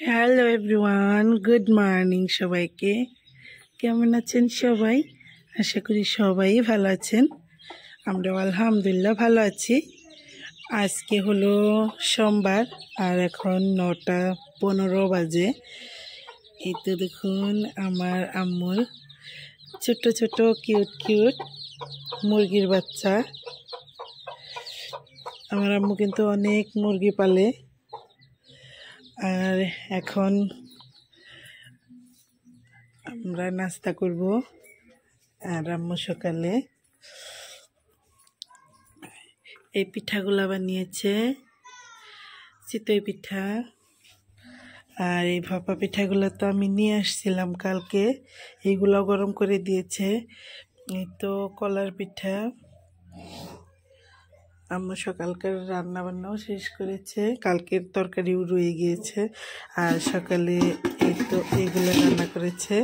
Hello everyone, good morning সবাইকে। কেমন আছেন সবাই? আশা করি সবাই ভালো আছেন। আমরা আলহামদুলিল্লাহ ভালো আছি। আজকে হলো সোমবার আর এখন 9:15 বাজে। এই তো দেখুন আমার আম্মুর ছোট ছোট কিউট কিউট মুরগির বাচ্চা। আমার আম্মু কিন্তু অনেক মুরগি পালে। আর এখন আমরা নাস্তা করব। আর আম্মু সকালে এই পিঠাগুলা বানিয়েছে, চিতই পিঠা। আর এই ভাপা পিঠাগুলো তো আমি নিয়ে আসছিলাম কালকে, এইগুলো গরম করে দিয়েছে। এই তো কলার পিঠা। আম্মু সকালকার রান্না বান্নাও শেষ করেছে, কালকের তরকারিও রয়ে গিয়েছে। আর সকালে এই তো এইগুলো রান্না করেছে।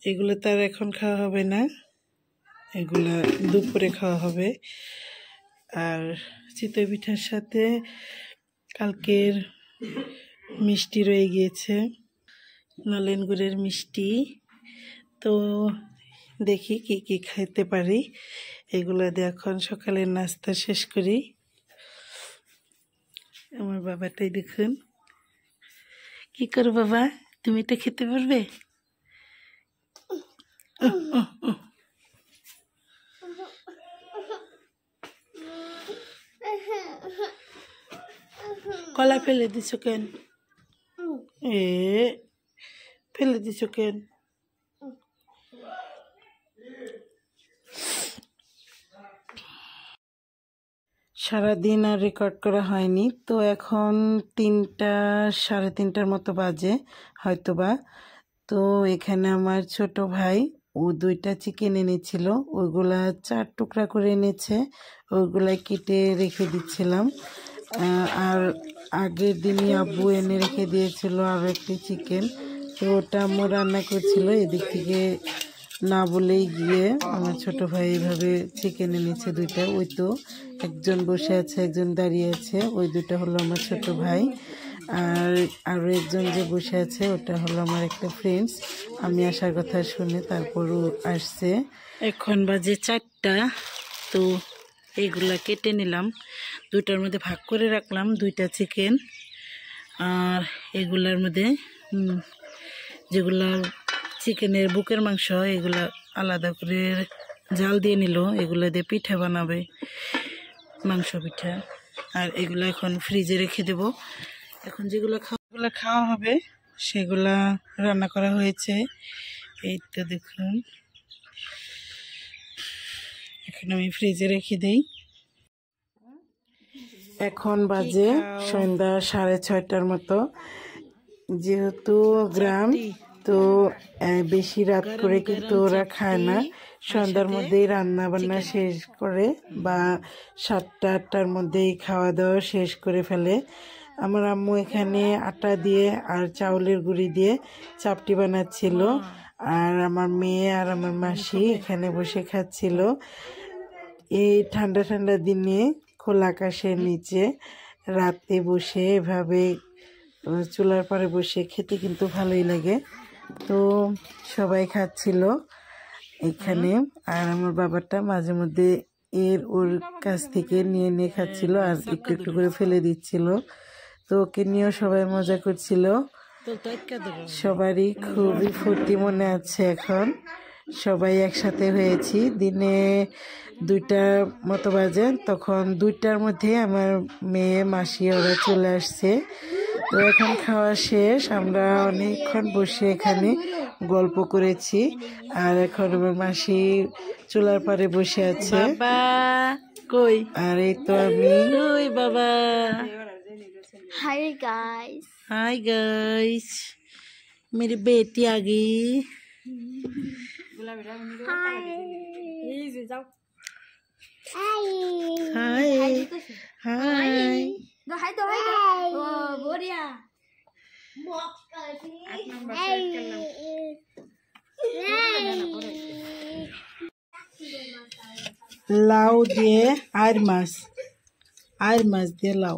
এগুলো তো আর এখন খাওয়া হবে না, এগুলা দুপুরে খাওয়া হবে। আর চিতই পিঠার সাথে কালকের মিষ্টি রয়ে গিয়েছে, নলেন গুড়ের মিষ্টি। তো দেখি কি কি খাইতে পারি, এগুলো দিয়ে এখন সকালের নাস্তা শেষ করি। আমার বাবাটাই দেখুন কি করো বাবা, তুমি এটা খেতে পারবে? কলা ফেলে দিছো কেন? ফেলে দিছো কেন? সারাদিন আর রেকর্ড করা হয়নি, তো এখন 3টা সাড়ে 3টার মতো বাজে হয়তোবা। তো এখানে আমার ছোট ভাই ও 2টা চিকেন এনেছিল, ওইগুলা 4 টুকরা করে এনেছে, ওইগুলা কেটে রেখে দিচ্ছিলাম। আর আগের দিনই আব্বু এনে রেখে দিয়েছিল আরও একটি চিকেন, তো ওটা আম্মু রান্না করছিল। এদিক থেকে না বলেই গিয়ে আমার ছোট ভাই এইভাবে চিকেন এনেছে 2টা। ওই তো একজন বসে আছে, একজন দাঁড়িয়ে আছে, ওই 2টা হলো আমার ছোট ভাই। আর আরও একজন যে বসে আছে ওটা হলো আমার একটা ফ্রেন্ডস, আমি আসার কথা শুনে তারপরও আসছে। এখন বাজে 4টা। তো এইগুলা কেটে নিলাম, 2টার মধ্যে ভাগ করে রাখলাম 2টা চিকেন। আর এগুলার মধ্যে যেগুলা চিকেনের বুকের মাংস, এগুলা আলাদা করে জাল দিয়ে নিল, এগুলো দিয়ে পিঠা বানাবে, মাংস পিঠা। আর এগুলো এখন ফ্রিজে রেখে দেব। এখন যেগুলো খাওয়া হবে সেগুলা রান্না করা হয়েছে। এই তো দেখুন, এখন আমি ফ্রিজে রেখে দিই। এখন বাজে সন্ধ্যা 6:30টার মতো। যেহেতু গ্রাম, তো বেশি রাত করে কিন্তু ওরা খায় না, সন্ধ্যার মধ্যেই রান্না বান্না শেষ করে বা 7টা-8টার মধ্যেই খাওয়া দাওয়া শেষ করে ফেলে। আমার আম্মু এখানে আটা দিয়ে আর চাউলের গুঁড়ি দিয়ে চাপটি বানাচ্ছিল, আর আমার মেয়ে আর আমার মাসি এখানে বসে খাচ্ছিল। এই ঠান্ডা ঠান্ডা দিনে খোলা আকাশের নিচে রাতে বসে এভাবে চুলার পাড়ে বসে খেতে কিন্তু ভালোই লাগে। তো সবাই খাচ্ছিল এখানে, আর আমার বাবাটা মাঝে মধ্যে ওর কাছ থেকে নিয়ে নিয়ে খাচ্ছিল আর একটু একটু করে ফেলে দিচ্ছিল। তো ওকে নিয়েও সবাই মজা করছিল। সবারই খুবই ফুর্তি মনে আছে। এখন সবাই একসাথে হয়েছি, দিনে 2টার মতো বাজে, তখন 2টার মধ্যে আমার মেয়ে মাসি ওরা চলে আসছে। তো এখন খাওয়া শেষ, আমরা অনেকক্ষণ বসে এখানে গল্প করেছি। আর এখন আমার মাসি চুলার পাড়ে বসে আছে। কই? আর এই তো আমি। কই বাবা? Hi guys. हाय गाइस, मेरी बेटी आ गई। हाय हाय লাউ দিয়ে আর মাছ দিয়ে লাউ।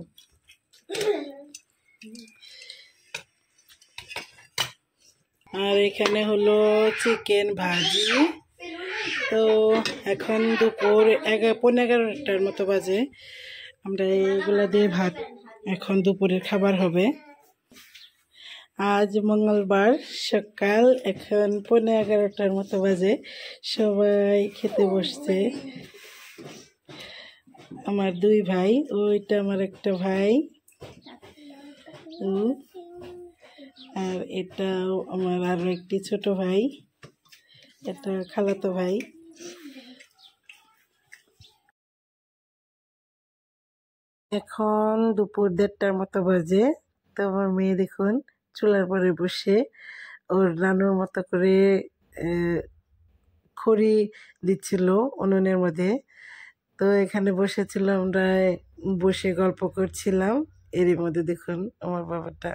আর এখানে হলো চিকেন ভাজি। তো এখন দুপুর 11:15টার মতো বাজে। আমরা এগুলা দিয়ে ভাত এখন দুপুরের খাবার হবে। আজ মঙ্গলবার সকাল এখন 11:15টার মতো বাজে। সবাই খেতে বসছে। আমার 2 ভাই, ওইটা আমার একটা ভাই, আর এটাও আমার আরো একটি ছোট ভাই, এটা খালাতো ভাই। এখন দুপুর 1:30টার মতো বাজে। তো আমার মেয়ে দেখুন চুলার পরে বসে ওর নানুর মতো করে খড়ি দিচ্ছিল উনুনের মধ্যে। তো এখানে বসেছিল, আমরা বসে গল্প করছিলাম। এরই মধ্যে দেখুন আমার বাবাটা।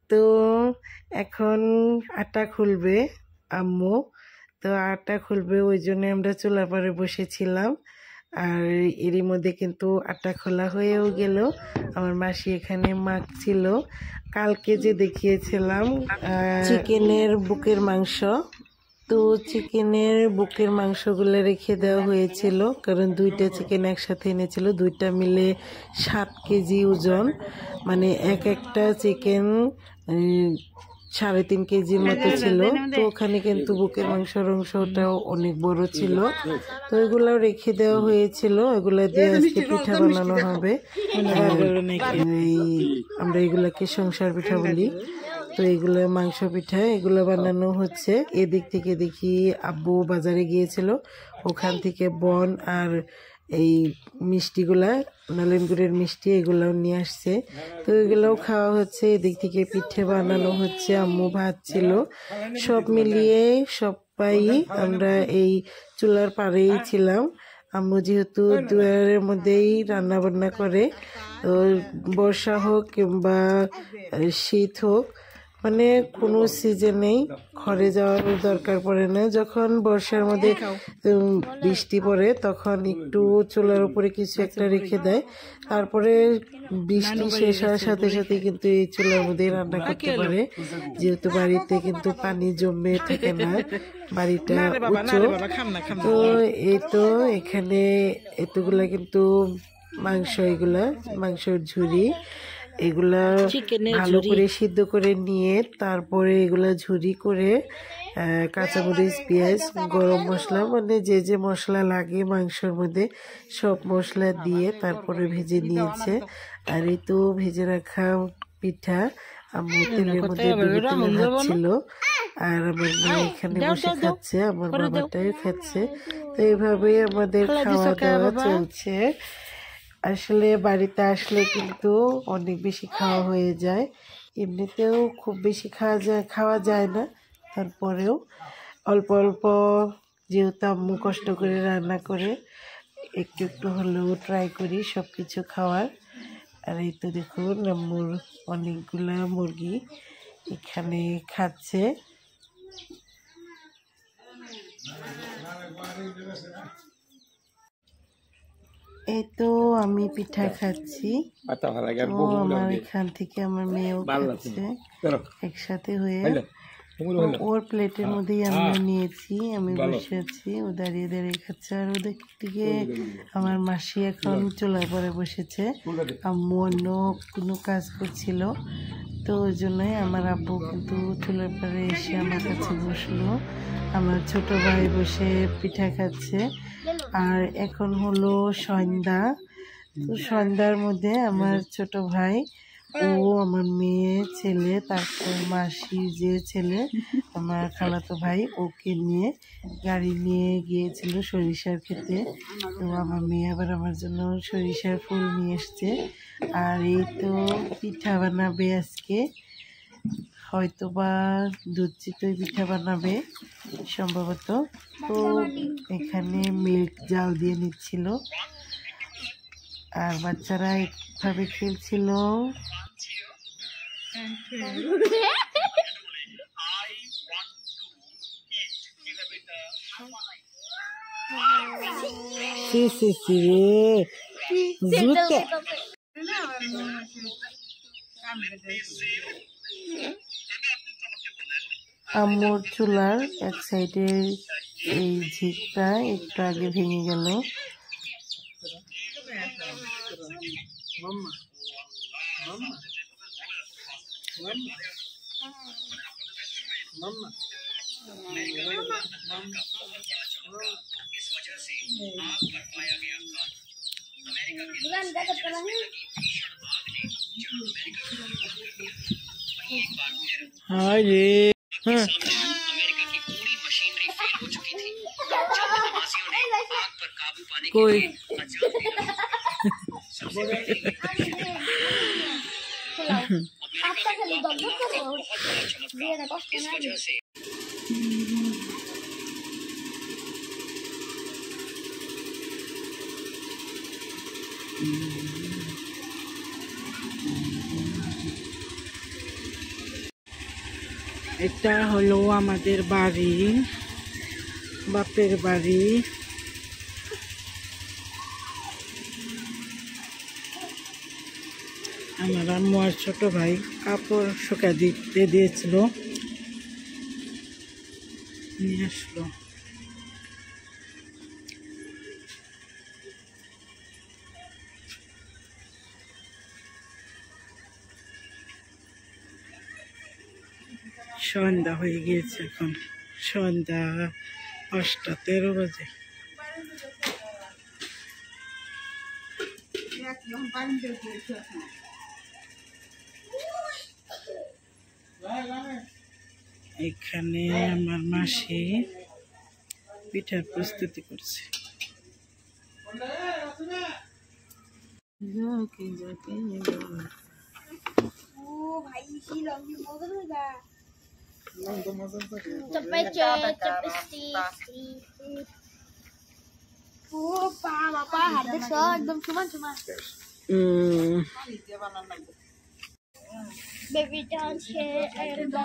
তো এখন আটা খুলবে আম্মু, তো আটা খুলবে ওই জন্য আমরা চুলার পরে বসেছিলাম। আর এরই মধ্যে কিন্তু আটা খোলা হয়েও গেল। আমার মাসি এখানে মাখছিল। কালকে যে দেখিয়েছিলাম চিকেনের বুকের মাংস, তো চিকেনের বুকের মাংসগুলো রেখে দেওয়া হয়েছিল, কারণ 2টা চিকেন একসাথে এনেছিল, 2টা মিলে 7 কেজি ওজন, মানে একটা চিকেন 3.5 কেজির মতো ছিল। তো ওখানে কিন্তু বুকের মাংসের অংশটাও অনেক বড় ছিল। তো এগুলো রেখে দেওয়া হয়েছিল, এগুলো দিয়ে আজকে পিঠা বানানো হবে। আমরা এগুলাকে সংসার পিঠা বলি। তো এগুলো মাংস পিঠা, এগুলো বানানো হচ্ছে। এদিক থেকে দেখি আব্বু বাজারে গিয়েছিল, ওখান থেকে বন আর এই মিষ্টিগুলা, নলেন গুড়ের মিষ্টি, এগুলাও নিয়ে আসছে। তো এগুলোও খাওয়া হচ্ছে। এদিক থেকে পিঠে বানানো হচ্ছে, আম্মু ভাত ছিল। সব মিলিয়ে সবাই আমরা এই চুলার পাড়েই ছিলাম। আম্মু যেহেতু দুয়ারের মধ্যেই রান্না বান্না করে, তো বর্ষা হোক কিংবা শীত হোক, মানে কোনো সিজনেই ঘরে যাওয়ার দরকার পড়ে না। যখন বর্ষার মধ্যে বৃষ্টি পড়ে তখন একটু চুলার উপরে কিছু একটা রেখে দেয়, তারপরে বৃষ্টি শেষ হওয়ার সাথে সাথে কিন্তু এই চুলার মধ্যে রান্না করতে পারে, যেহেতু বাড়িতে কিন্তু পানি জমে থাকে না, বাড়িটা উঁচু। তো এই তো এখানে এতগুলা কিন্তু মাংস, এগুলা মাংসের ঝুড়ি, এগুলা ভালো করে সিদ্ধ করে নিয়ে তারপরে এগুলা ঝুরি করে কাঁচামরিচ, পেঁয়াজ, গরম মশলা, মানে যে যে মশলা লাগে মাংসের মধ্যে সব মশলা দিয়ে তারপরে ভেজে নিয়েছে। আর এই তো ভেজে রাখা পিঠা আম্মু তেলের মধ্যে ভাজছিল, আর আমার মেয়ে এখানে বসে খাচ্ছে, আমার বাবাটাই খাচ্ছে। তো এইভাবেই আমাদের খাওয়া দাওয়া চলছে। আসলে বাড়িতে আসলে কিন্তু অনেক বেশি খাওয়া হয়ে যায়, এমনিতেও খুব বেশি খাওয়া যায় না, তারপরেও অল্প অল্প, যেহেতু আম্মু কষ্ট করে রান্না করে, একটু একটু হলেও ট্রাই করি সব কিছু খাওয়ার। আর এই তো দেখুন আম্মুর অনেকগুলা মুরগি এখানে খাচ্ছে। এই তো আমি পিঠা খাচ্ছি, আমার এখান থেকে আমার মেয়েও খাচ্ছে একসাথে হয়ে। ওর প্লেটের মধ্যেই আমি নিয়েছি, আমি বসে আছি, ও দাঁড়িয়ে দাঁড়িয়ে খাচ্ছে। আর ওদের দিকে আমার মাসি এখন চুলার পরে বসেছে, আম্মু অন্য কোনো কাজ করছিল, তো ওই জন্যই আমার আব্বু কিন্তু চুলার পরে এসে আমার কাছে বসলো। আমার ছোট ভাই বসে পিঠা খাচ্ছে। আর এখন হলো সন্ধ্যা, তো সন্ধ্যার মধ্যে আমার ছোট ভাই, ও আমার মেয়ে, ছেলে, তারপর মাসির যে ছেলে আমার খালাতো ভাই, ওকে নিয়ে গাড়ি নিয়ে গিয়েছিল সরিষার খেতে। তো আমার মেয়ে আবার আমার জন্য সরিষার ফুল নিয়ে এসছে। আর এই তো পিঠা বানাবে আজকে, হয়তো বা দুধ চিতই পিঠা বানাবে সম্ভবত। তো এখানে মিল্ক জাল দিয়ে নিচ্ছিল, আর বাচ্চারা এইভাবে খেলছিল। আম্মুর চুলার এক সাইডে এই ঝিকটা একটু আগে ভেঙে গেল। कोई এটা হলো আমাদের বাড়ি, বাপের বাড়ি। আমার আম্মু আর ছোট ভাই কাপড় শুকা দিতে দিয়েছিল, নিয়ে আসলো। সন্ধ্যা হয়ে গিয়েছে, এখন সন্ধ্যা 5:13 বাজে। এখানে আমার মাসি পিঠার প্রস্তুতি করছে। Baby, don't share.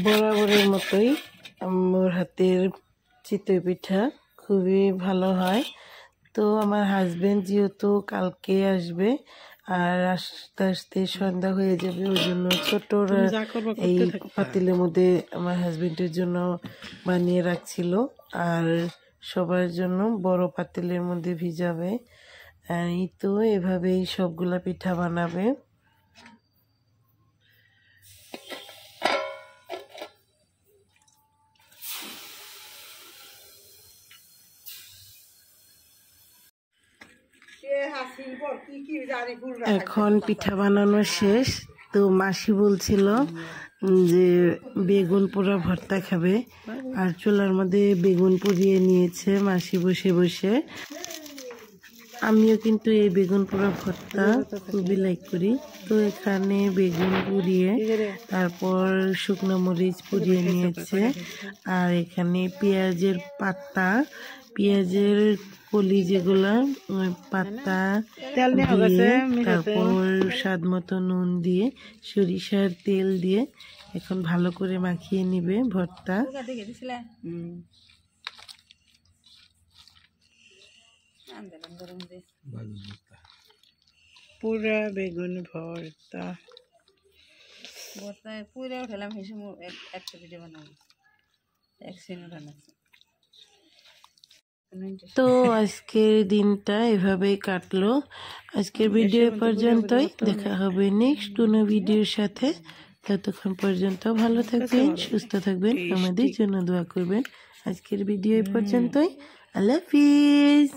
বরাবরের মতোই আমার হাতের চিতই পিঠা খুবই ভালো হয়। তো আমার হাজবেন্ড যেহেতু কালকে আসবে আর আস্তে আস্তে সন্ধ্যা হয়ে যাবে, ওই জন্য ছোট এই পাতিলের মধ্যে আমার হাজবেন্ডের জন্য বানিয়ে রাখছিল, আর সবার জন্য বড় পাতিলের মধ্যে ভিজাবে। এই তো এভাবেই সবগুলা পিঠা বানাবে। এখন পিঠা বানানো শেষ। তো মাসি বলছিল যে বেগুন পোড়া ভর্তা খাবে, আর চুলার মধ্যে বেগুন পুড়িয়ে নিয়েছে মাসি বসে বসে। আমিও কিন্তু এই বেগুন পোড়া ভর্তা খুবই লাইক করি। তো এখানে বেগুন পুড়িয়ে তারপর শুকনো মরিচ পুড়িয়ে নিয়েছে, আর এখানে পেঁয়াজের পাতা, পেঁয়াজের কলি যেগুলা পাতা দিয়ে তারপর স্বাদ মতো নুন দিয়ে সরিষার তেল দিয়ে এখন ভালো করে মাখিয়ে নিবে ভর্তা। পুরা বেগুন ভর্তা পুরা উঠালাম, একটা ভিডিও বানাবো। তো আজকের দিনটা এভাবেই কাটলো। আজকের ভিডিও পর্যন্তই, দেখা হবে নেক্সট কোনো ভিডিওর সাথে। ততক্ষণ পর্যন্ত ভালো থাকবেন, সুস্থ থাকবেন, আমাদের জন্য দোয়া করবেন। আজকের ভিডিও পর্যন্তই। আল্লাহ হাফিজ।